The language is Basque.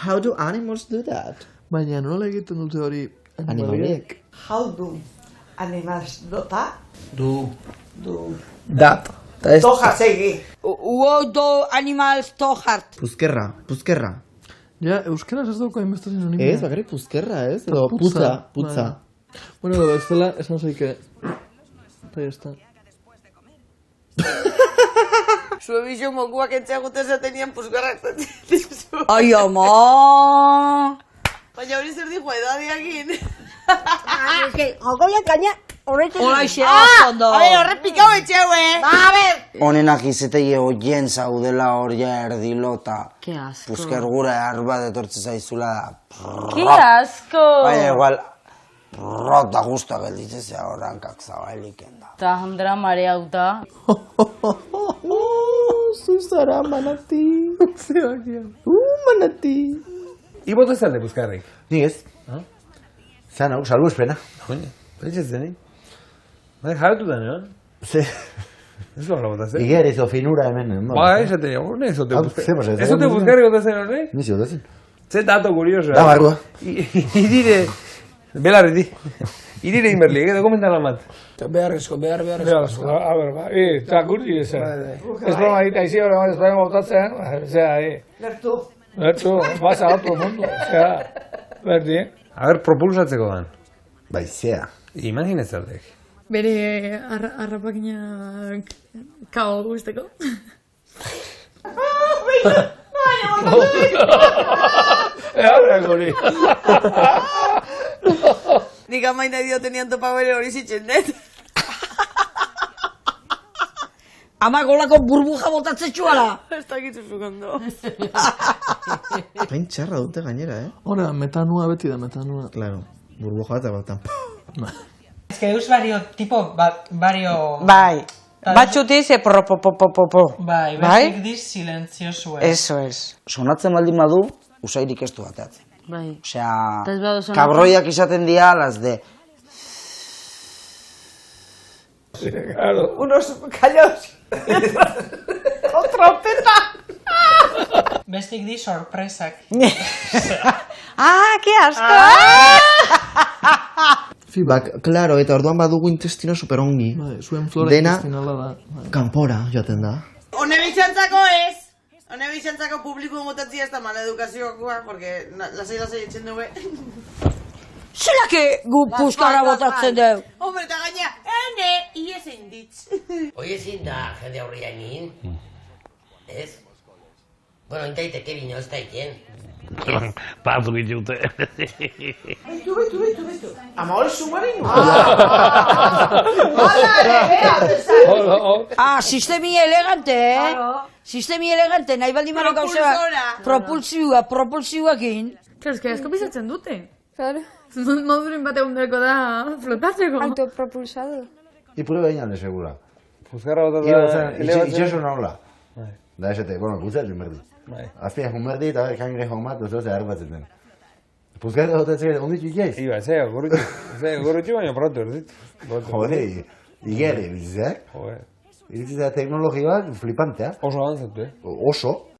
How do animals do that? Baina nola egiten dute hori Animaliek. How do animals dota? Do. Dat. Toja segi. What do animals to heart? Puzkerra. Ja, euskaraz ez dauko hainbeste sinonimo. Ez, bakarrik puzkerra, ez? Edo putza. Bueno, edo bestela, esan zaike... Eta ya está. Zue bizo mokuak etxeagute zatenean puzgarrak dizu. Ai, ama! Baina hori zer dijo edadiakin. Jokoia kaina horretzen. Hola, ixea, ondo. Horre pikau etxeu, A ver. Honenak izetei oien zaudela hor ja erdilota. Ke asco. Puzker gure arbat etortze zaizula da. Ke asco. Baina igual, rota guztak gelditzea horrankak zabaliken da. Ta handra mareauta. Zuzara, manati. Manati. Ibote zalde puzkarrik? Ni ez. Zan hau, salbu espena. Joña, pentsatzen ni. Bai, jaratu da, no? Ze, Ez behar bota zen. iger izo finura hemen. No? Ba, esate jo, ne ez ote Hau, puzkarrik. ze pasa, Ez ote puzkarrik bota zen horrek? Ni zio dezen. Ze dato kurioso. Da, barrua. Irire, belarreti. Irire inberli, dokumentala bat. Beharrezko. A ber, ba, eta kurdi ezen. Ez broma egita izi hori ez broma botatzen, zera, Gertu, vas a otro mundo, berdi. A ber, propulsatzeko dan. Bai, zea. Imaginatzaldek. Bere harrapakinak kao guzteko. Gori. Nik amaina diotenian topa bere hori zitzen dut. Ama golako burbuja botatzen txuala. Ez dakitu zukondo. Hain txarra dute gainera, Hora, metanua beti da metanua. Claro, burbuja eta batan. Ez que deus bario... Bai, batxuti ze pro. Bai, bestik diz silenziosue. Eso es. Sonatzen baldin badu, usairik ez du bateatzen. Bai. Osea, Ez badu sonatzen. kabroiak izaten dira, las de... Unos callaos. Con trompeta. Bestik diz sorpresak. Ah, que asco! Feedback, claro, eta orduan badugu intestino superongi. Bai, zuen flora Dena intestinala da. kanpora joaten da. Hone bixantzako ez. Hone bixantzako publiko motatzia ez da mala edukazioa, porque lasai etxen dugu. Zela que gu puzkara botatzen deu. Hombre, eta gaina, ene, iezein ditz. Hoi ezin da jende aurrian egin, ez? Bueno, intaiteke bino ez daiken. Partu gitute. Baitu. Ama hori submarino. Sistemi elegante, Sistemi elegante, nahi baldin mano gauzea. Propulsioakin. Claro, que asko pisatzen dute. Claro. Moduren bat egun berko da flotatzeko. Autopropulsado. Ipure baina de segura. Puzkarra bota Itxasun hola. Da esate, bueno, guzatzen berdi. Azpiak unberdi eta kangrejo bat, oso ze arbatzen den. Puzkarra botatzen onditxu jaiz? Iba, gurutxu baina pronto, erdit. Jode, igere, bizizak? Jode. Iritzizak teknologia bat flipantea. Oso avanzatu, Oso.